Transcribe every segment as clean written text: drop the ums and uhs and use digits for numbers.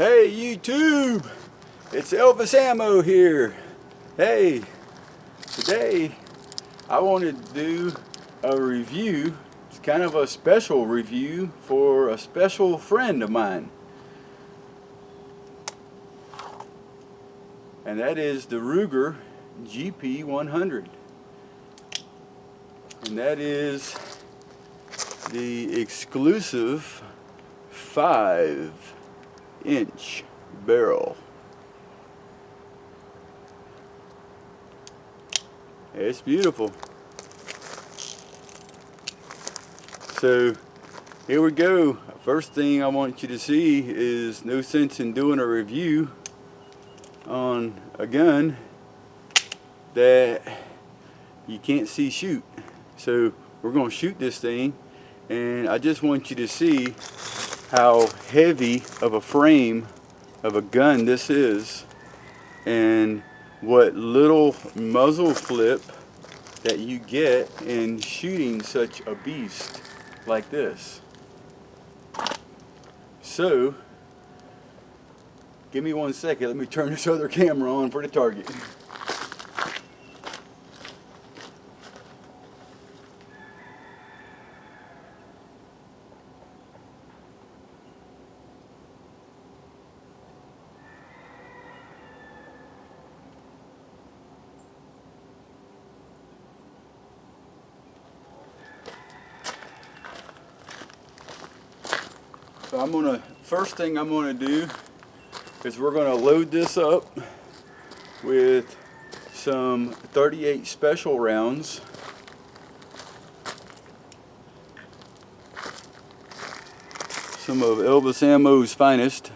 Hey YouTube, it's Elvis Ammo here. Hey, today I wanted to do a review. It's kind of a special review for a special friend of mine. And that is the Ruger GP100. And that is the exclusive 5-inch barrel. It's beautiful. So here we go. First thing I want you to see is no sense in doing a review on a gun that you can't see shoot. So we're going to shoot this thing, and I just want you to see how heavy of a frame of a gun this is, and what little muzzle flip that you get in shooting such a beast like this. So give me 1 second, let me turn this other camera on for the target. So first thing I'm gonna do is we're gonna load this up with some 38 special rounds. Some of Elvis Ammo's finest,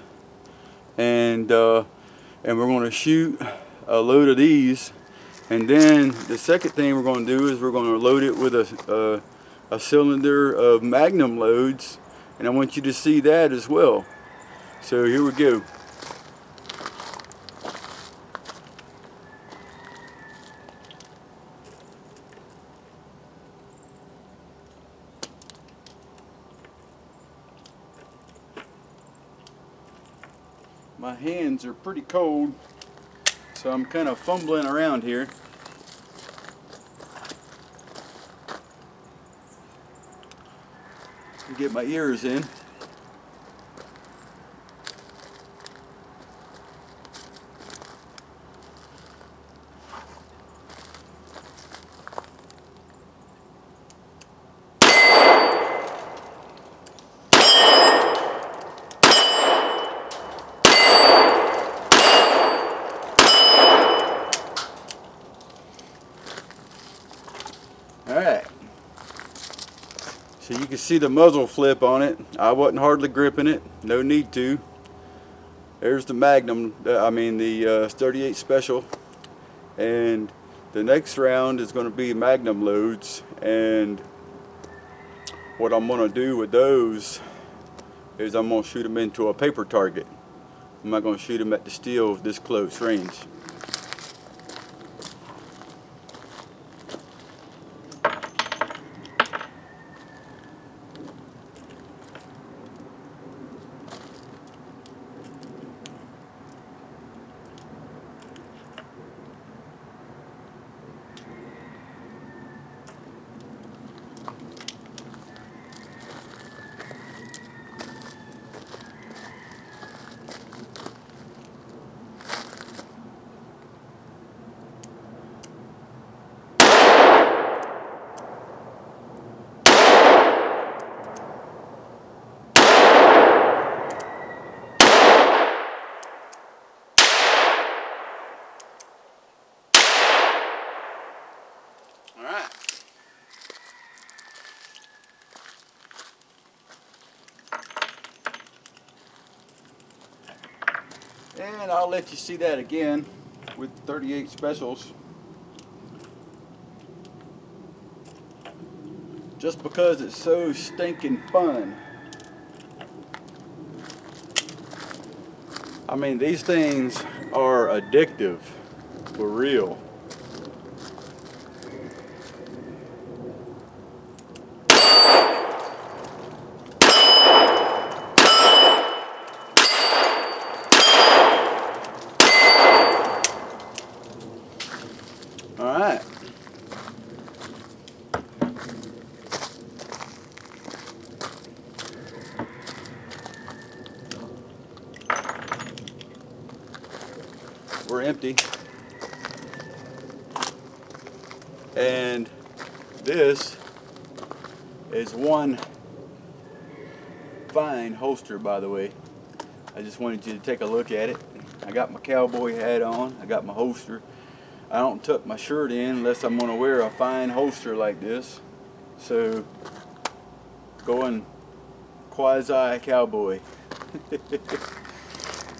and we're gonna shoot a load of these, and then the second thing we're gonna do is we're gonna load it with a cylinder of Magnum loads. And I want you to see that as well. So here we go. My hands are pretty cold, so I'm kind of fumbling around here. Get my ears in. All right. So you can see the muzzle flip on it. I wasn't hardly gripping it, no need to. There's the Magnum, the 38 Special. And the next round is going to be Magnum loads. And what I'm going to do with those is I'm going to shoot them into a paper target. I'm not going to shoot them at the steel this close range. Alright. And I'll let you see that again with 38 specials. Just because it's so stinking fun. I mean, these things are addictive, for real. were empty. And this is one fine holster, by the way. I just wanted you to take a look at it. I got my cowboy hat on, I got my holster. I don't tuck my shirt in unless I'm going to wear a fine holster like this. So, going quasi cowboy.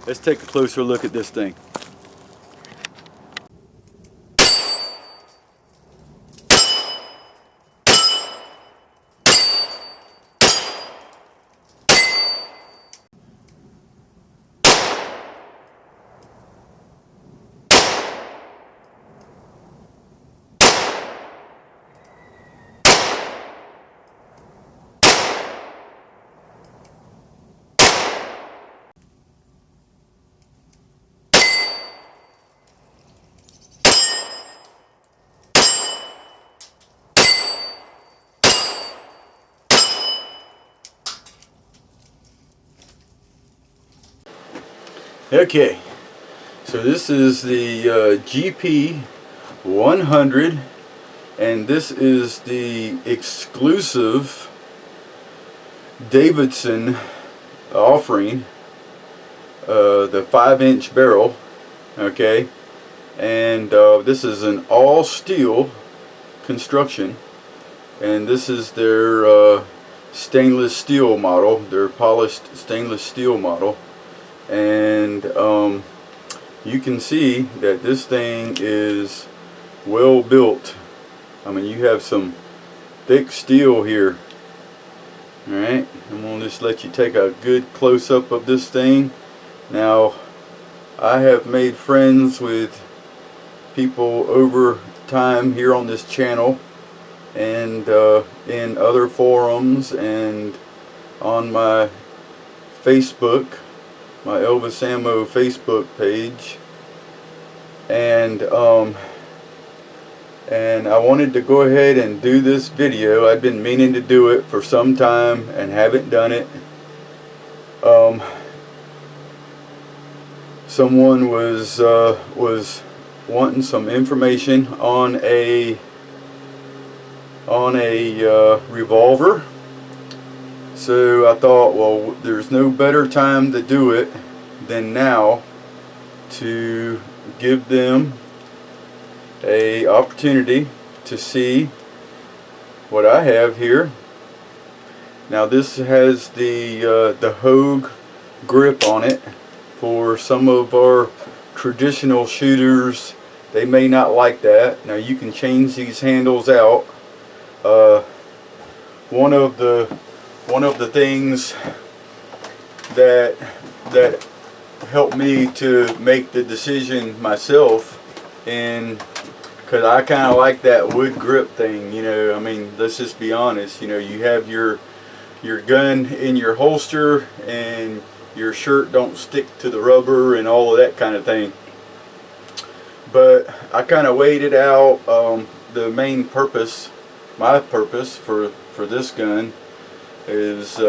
Let's take a closer look at this thing. Okay, so this is the GP100, and this is the exclusive Davidson offering, the 5-inch barrel. Okay, and this is an all steel construction, and this is their stainless steel model, their polished stainless steel model. And you can see that this thing is well built. I mean, you have some thick steel here. Alright, I'm going to just let you take a good close-up of this thing. Now, I have made friends with people over time here on this channel, and in other forums, and on my Facebook, my Elvis Ammo Facebook page, and I wanted to go ahead and do this video. I've been meaning to do it for some time and haven't done it. Someone was wanting some information on a revolver. So I thought, well, there's no better time to do it than now to give them a opportunity to see what I have here. Now this has the Hogue grip on it. For some of our traditional shooters, they may not like that. Now you can change these handles out. One of the things that helped me to make the decision myself, and because I kind of like that wood grip thing, you know. I mean, let's just be honest, you know, you have your gun in your holster and your shirt don't stick to the rubber and all of that kind of thing. But I kind of weighed it out. The main purpose, my purpose for this gun is,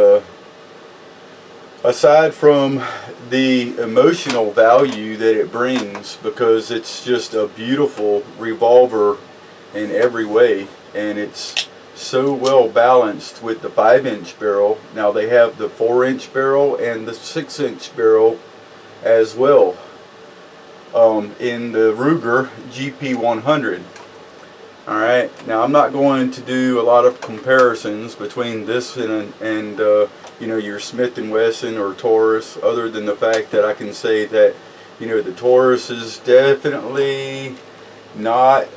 aside from the emotional value that it brings, because it's just a beautiful revolver in every way, and it's so well balanced with the 5-inch barrel. Now they have the 4-inch barrel and the 6-inch barrel as well, in the Ruger GP100. Alright, now I'm not going to do a lot of comparisons between this and you know, your Smith & Wesson or Taurus, other than the fact that I can say that, you know, the Taurus is definitely not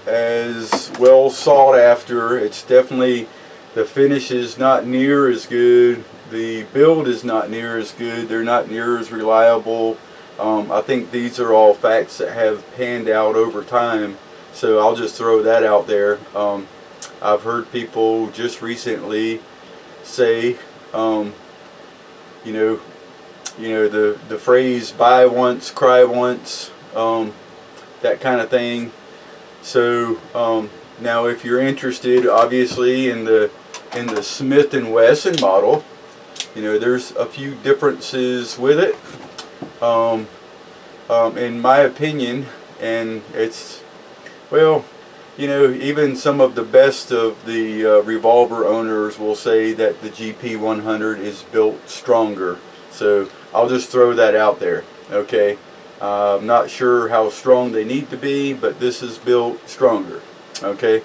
as well sought after. It's definitely, the finish is not near as good, the build is not near as good, they're not near as reliable. I think these are all facts that have panned out over time. So I'll just throw that out there. I've heard people just recently say, you know, the phrase "buy once, cry once," that kind of thing. So now, if you're interested, obviously, in the Smith & Wesson model, you know, there's a few differences with it. in my opinion, and it's, well, you know, even some of the best of the revolver owners will say that the GP100 is built stronger. So I'll just throw that out there, okay? I'm not sure how strong they need to be, but this is built stronger, okay?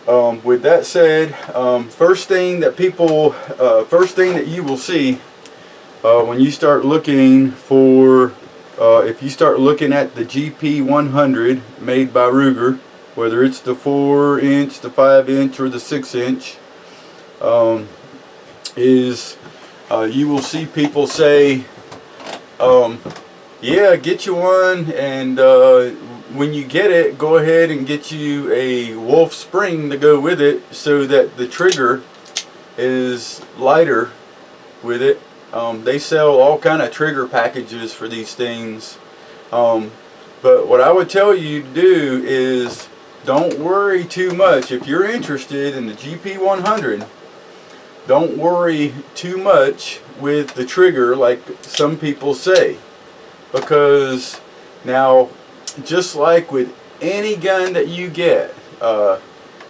With that said, first thing that you will see when you start looking for, if you start looking at the GP100 made by Ruger, whether it's the 4-inch, the 5-inch, or the 6-inch, you will see people say, yeah, get you one, and when you get it, go ahead and get you a wolf spring to go with it so that the trigger is lighter with it. They sell all kind of trigger packages for these things, but what I would tell you to do is don't worry too much. If you're interested in the GP100, don't worry too much with the trigger like some people say, because now, just like with any gun that you get,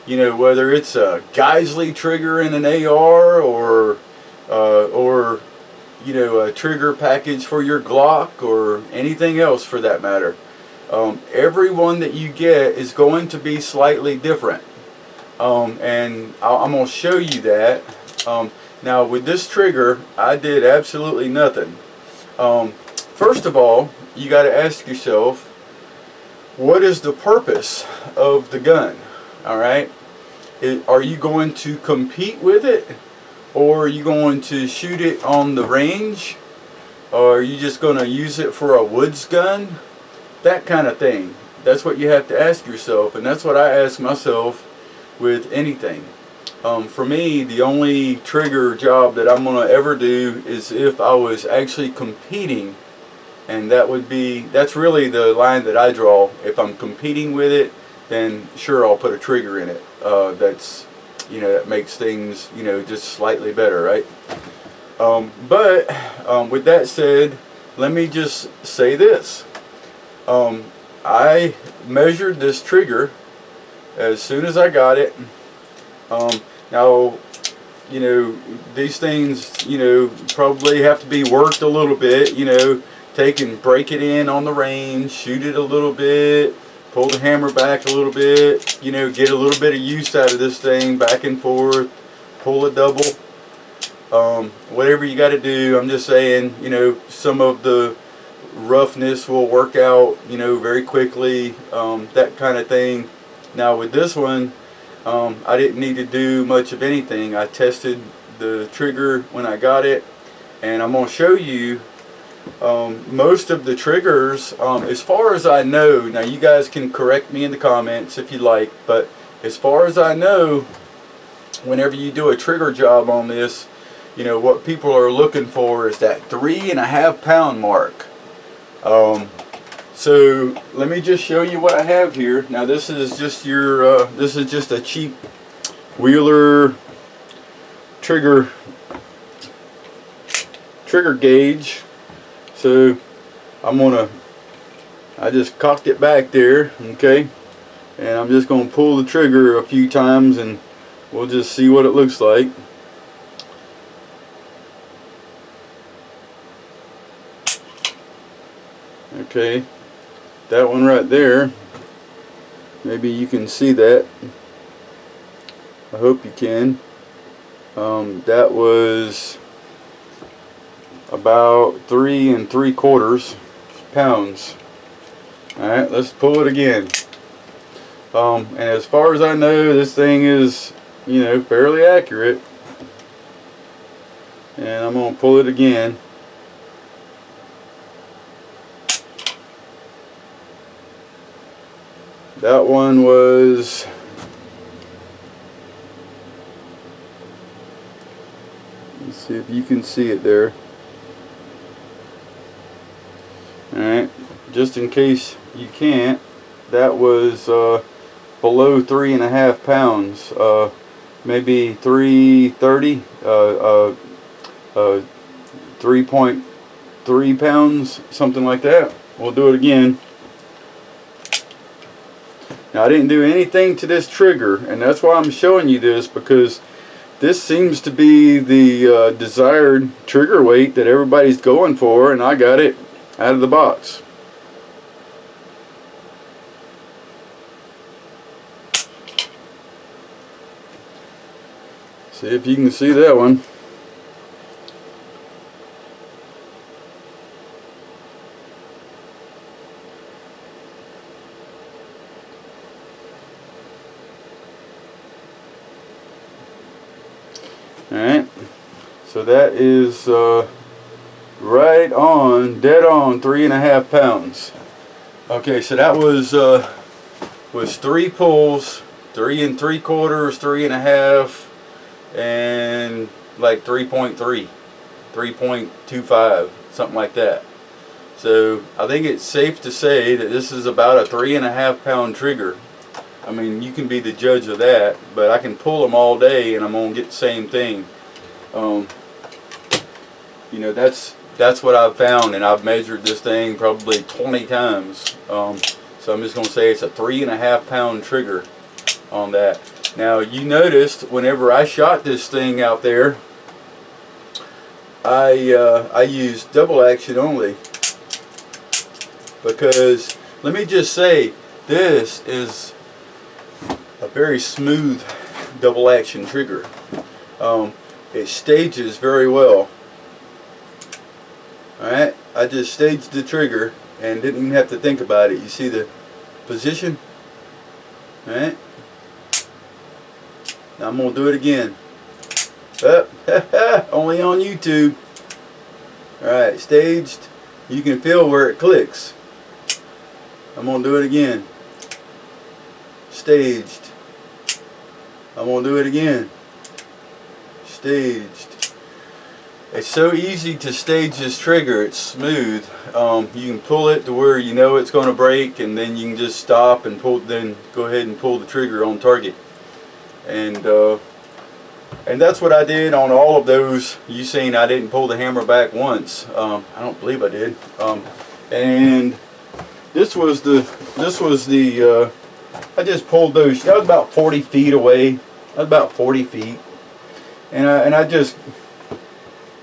you know, whether it's a Geisley trigger in an AR or you know, a trigger package for your Glock or anything else for that matter, every one that you get is going to be slightly different, and I'm going to show you that. Now with this trigger, I did absolutely nothing. First of all, you got to ask yourself, what is the purpose of the gun? Alright, are you going to compete with it, or are you going to shoot it on the range, or are you just going to use it for a woods gun? That kind of thing. That's what you have to ask yourself, and that's what I ask myself with anything. For me, the only trigger job that I'm going to ever do is if I was actually competing, and that's really the line that I draw. If I'm competing with it, then sure, I'll put a trigger in it. That's, you know, that makes things, you know, just slightly better, right? But with that said, let me just say this. I measured this trigger as soon as I got it. Now, you know, these things, you know, probably have to be worked a little bit, you know, take and break it in on the range, shoot it a little bit, pull the hammer back a little bit, you know, get a little bit of use out of this thing, back and forth, pull a double, whatever you got to do. I'm just saying, you know, some of the roughness will work out, you know, very quickly, that kind of thing. Now with this one, I didn't need to do much of anything. I tested the trigger when I got it, and I'm going to show you most of the triggers, as far as I know. Now you guys can correct me in the comments if you like, but as far as I know, whenever you do a trigger job on this, you know, what people are looking for is that 3.5 pound mark. So let me just show you what I have here. Now this is just your this is just a cheap Wheeler trigger gauge. So I just cocked it back there, okay, and I'm just going to pull the trigger a few times and we'll just see what it looks like. Okay, that one right there, maybe you can see that. I hope you can. That was about 3 3/4 pounds. Alright, let's pull it again. And as far as I know, this thing is, you know, fairly accurate. And I'm going to pull it again. That one was, let's see if you can see it there. Alright, just in case you can't, that was below 3.5 pounds, maybe 330, 3.3 pounds, something like that. We'll do it again. Now I didn't do anything to this trigger, and that's why I'm showing you this, because this seems to be the desired trigger weight that everybody's going for, and I got it out of the box. See if you can see that one. Alright, so that is right on, dead on 3.5 pounds. Okay, so that was 3 pulls, 3 3/4, 3.5, and like 3.3, 3.25, something like that. So I think it's safe to say that this is about a 3.5 pound trigger. I mean, you can be the judge of that, but I can pull them all day and I'm gonna get the same thing. You know, that's what I've found, and I've measured this thing probably 20 times. So I'm just gonna say it's a 3.5 pound trigger on that. Now you noticed whenever I shot this thing out there, I used double action only, because let me just say, this is a very smooth double action trigger. It stages very well. Alright, I just staged the trigger and didn't even have to think about it. You see the position? Alright, now I'm going to do it again. Only on YouTube. Alright, staged. You can feel where it clicks. I'm going to do it again. Staged. I'm going to do it again. Staged. It's so easy to stage this trigger. It's smooth. You can pull it to where you know it's going to break, and then you can just stop and pull. Then go ahead and pull the trigger on target. And that's what I did on all of those. You seen I didn't pull the hammer back once. I don't believe I did. And this was the I just pulled those. That was about 40 feet away. That was about 40 feet. And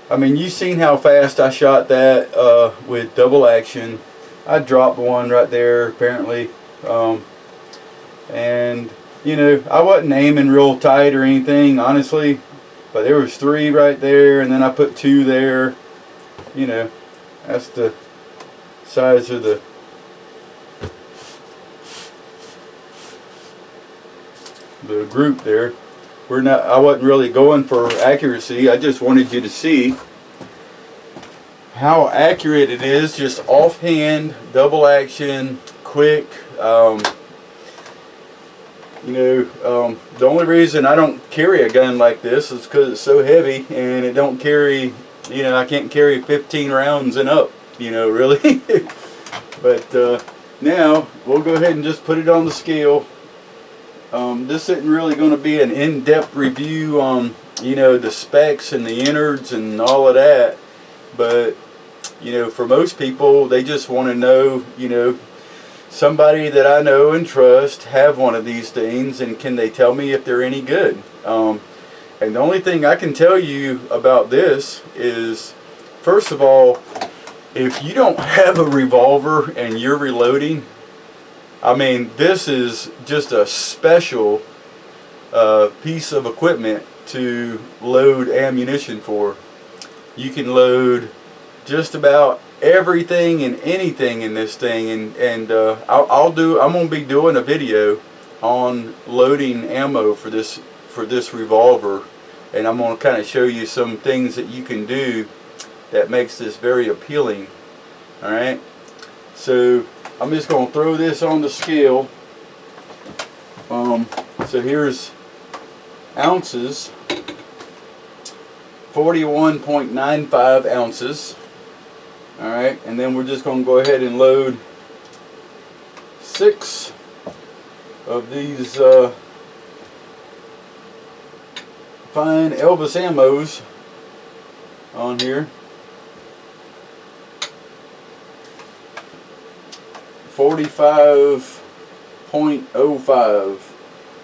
I mean, you seen how fast I shot that with double action. I dropped one right there apparently. And you know, I wasn't aiming real tight or anything, honestly, but there was 3 right there, and then I put 2 there. You know, that's the size of the group there. I wasn't really going for accuracy. I just wanted you to see how accurate it is, just offhand, double action, quick. You know, the only reason I don't carry a gun like this is because it's so heavy, and it don't carry, you know, I can't carry 15 rounds and up, you know, really. But now we'll go ahead and just put it on the scale. This isn't really going to be an in-depth review on, you know, the specs and the innards and all of that, but you know, for most people, they just want to know, you know, somebody that I know and trust have one of these things, and can they tell me if they're any good. And the only thing I can tell you about this is, first of all, if you don't have a revolver and you're reloading, I mean, this is just a special piece of equipment to load ammunition for. You can load just about everything and anything in this thing, and I'm going to be doing a video on loading ammo for this revolver, and I'm going to kind of show you some things that you can do that makes this very appealing. Alright, so I'm just going to throw this on the scale. So here's ounces, 41.95 ounces. Alright, and then we're just going to go ahead and load 6 of these fine Elvis ammos on here. 45.05,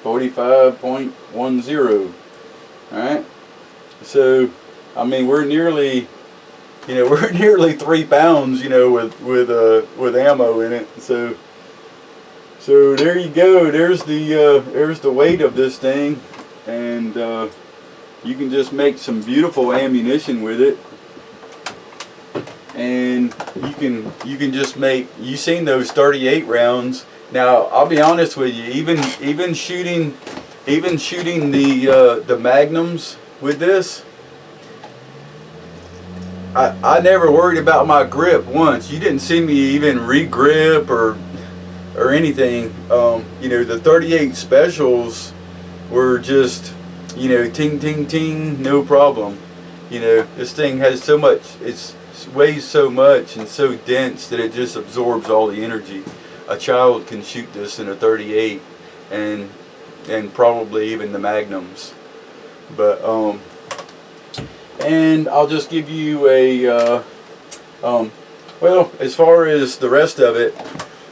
45.10. Alright, so I mean we're nearly, we're nearly 3 pounds, with ammo in it. So there you go. There's the weight of this thing, and you can just make some beautiful ammunition with it. And you can just make, you've seen those 38 rounds. Now I'll be honest with you, even shooting the Magnums with this, I never worried about my grip once. You didn't see me even re-grip or anything. The 38 specials were just, ting ting ting, no problem. This thing has so much, it weighs so much and so dense that it just absorbs all the energy. A child can shoot this in a 38 and probably even the Magnums. But and I'll just give you a well, as far as the rest of it,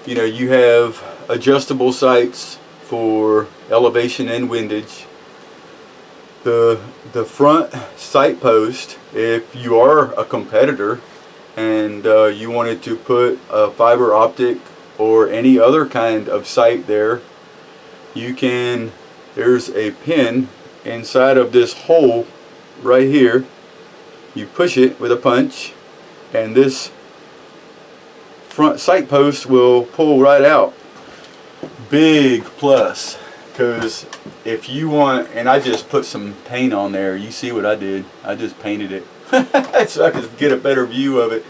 you have adjustable sights for elevation and windage. The front sight post, if you are a competitor and you wanted to put a fiber optic or any other kind of sight there, you can, there's a pin inside of this hole right here. You push it with a punch and this front sight post will pull right out. Big plus, because if you want, and I just put some paint on there, you see what I did, I just painted it so I could get a better view of it,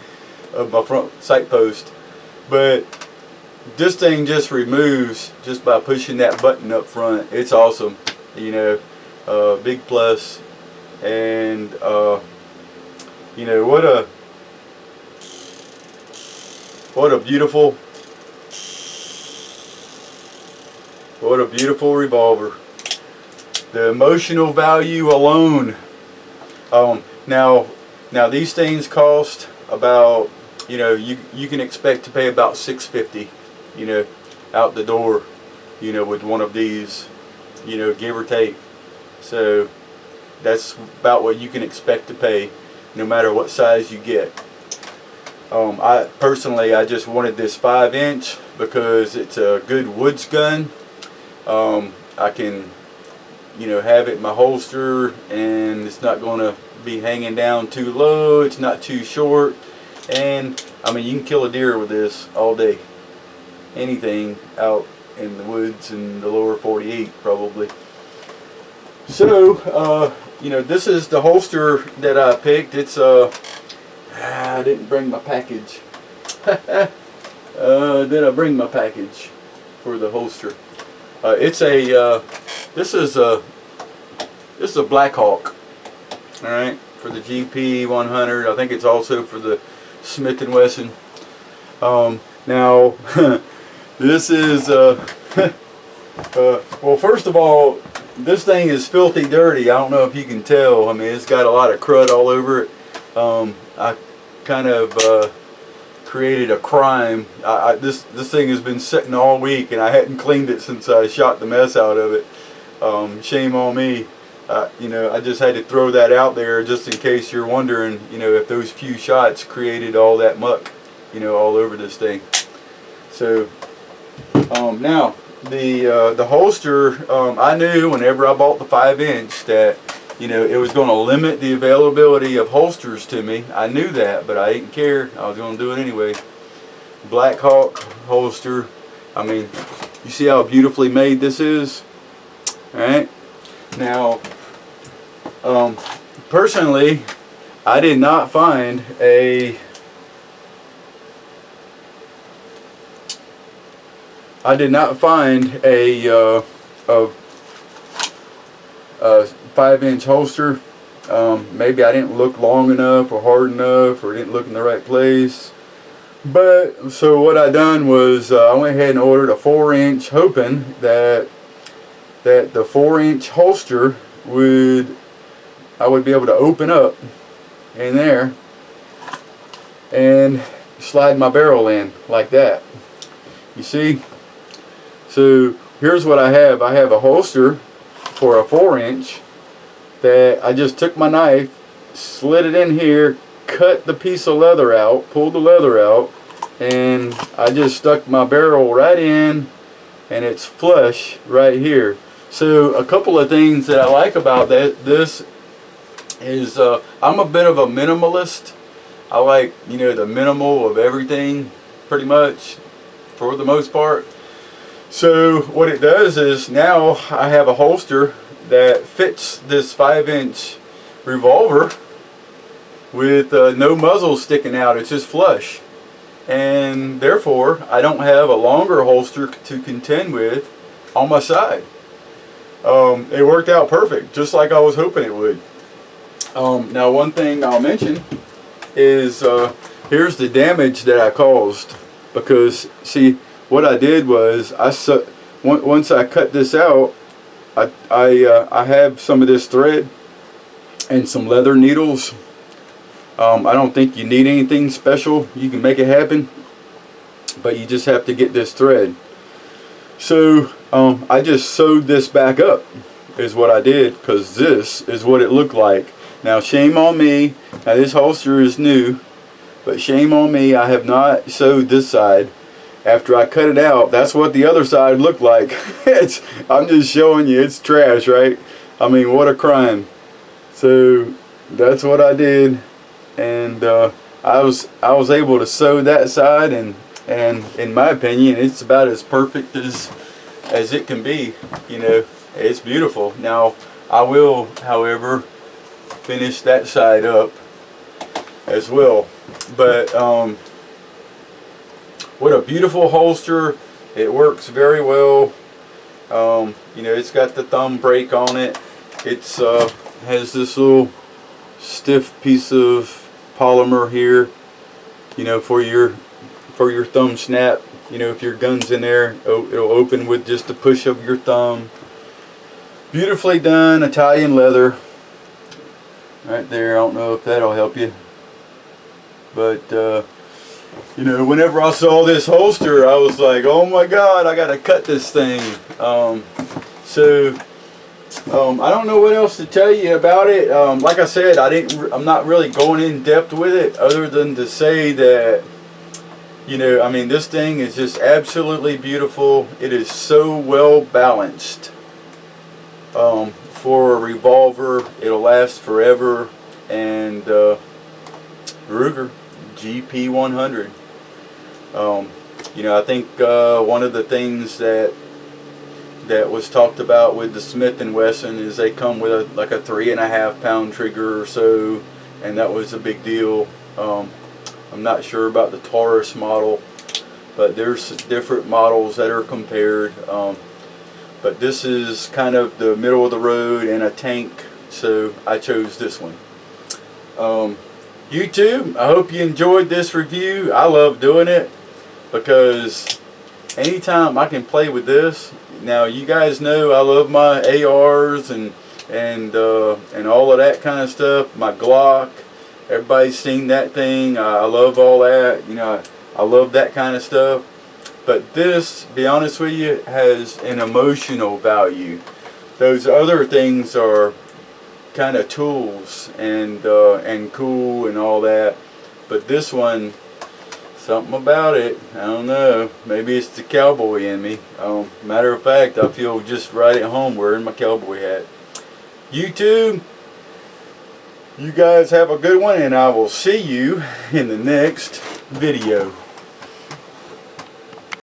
of my front sight post. But this thing just removes just by pushing that button up front. It's awesome, big plus. And what a beautiful revolver. The emotional value alone. Now these things cost about, you can expect to pay about $650, out the door, with one of these, give or take. So that's about what you can expect to pay, no matter what size you get. I personally, I just wanted this 5-inch because it's a good woods gun. I can, have it in my holster, and it's not going to be hanging down too low. It's not too short, and I mean, you can kill a deer with this all day. Anything out in the woods in the lower 48 probably. So this is the holster that I picked. It's I didn't bring my package. Did I bring my package for the holster? It's a this is a Black Hawk. All right, for the GP100. I think it's also for the Smith & Wesson. Now this is well, first of all, this thing is filthy dirty. I don't know if you can tell. I mean, it's got a lot of crud all over it. I kind of created a crime. This thing has been sitting all week, and I hadn't cleaned it since I shot the mess out of it. Shame on me. I just had to throw that out there just in case you're wondering, if those few shots created all that muck, all over this thing. So now the holster, I knew whenever I bought the 5-inch that it was going to limit the availability of holsters to me. I knew that, but I didn't care. I was going to do it anyway. Black Hawk holster. I mean, you see how beautifully made this is? Alright. Now, personally, I did not find a 5-inch holster. Maybe I didn't look long enough or hard enough, or didn't look in the right place. But so what I done was I went ahead and ordered a 4-inch, hoping that the 4-inch holster I would be able to open up in there and slide my barrel in like that. You see? So here's what I have. I have a holster for a 4-inch that I just took my knife, slid it in here, cut the piece of leather out, pulled the leather out, and I just stuck my barrel right in, and it's flush right here. So a couple of things that I like about this is I'm a bit of a minimalist. I like, you know, the minimal of everything, pretty much, for the most part. So what it does is now I have a holster that fits this 5-inch revolver with no muzzle sticking out. It's just flush, and therefore I don't have a longer holster to contend with on my side. It worked out perfect, just like I was hoping it would. Now one thing I'll mention is here's the damage that I caused, because see, what I did was once I cut this out, I have some of this thread and some leather needles. I don't think you need anything special. You can make it happen, but you just have to get this thread. So I just sewed this back up is what I did, because this is what it looked like. Now shame on me. Now this holster is new, but shame on me, I have not sewed this side. After I cut it out, that's what the other side looked like. I'm just showing you, it's trash, right? I mean, what a crime. So that's what I did, and I was able to sew that side, and in my opinion, it's about as perfect as it can be. You know, it's beautiful. Now I will, however, finish that side up as well. But what a beautiful holster. It works very well. You know, it's got the thumb brake on it. It's has this little stiff piece of polymer here, you know, for your thumb snap. You know, if your gun's in there, it'll open with just the push of your thumb. Beautifully done Italian leather right there. I don't know if that'll help you, but you know, whenever I saw this holster, I was like, oh my God, I gotta cut this thing. I don't know what else to tell you about it. Like I said, I'm not really going in depth with it, other than to say that, you know, I mean, this thing is just absolutely beautiful. It is so well balanced. For a revolver, it'll last forever. And Ruger GP100. You know, I think one of the things that was talked about with the Smith & Wesson is they come with like a 3.5 pound trigger or so, and that was a big deal. I'm not sure about the Taurus model, but there's different models that are compared. But this is kind of the middle of the road and a tank, so I chose this one. YouTube, I hope you enjoyed this review. I love doing it because anytime I can play with this. Now you guys know I love my ARs and all of that kind of stuff. My Glock, everybody's seen that thing. I love all that. You know, I love that kind of stuff. But this, to be honest with you, has an emotional value. Those other things are kind of tools and cool and all that, but this one, something about it, I don't know, maybe it's the cowboy in me. Matter of fact, I feel just right at home wearing my cowboy hat. YouTube, you guys have a good one, and I will see you in the next video.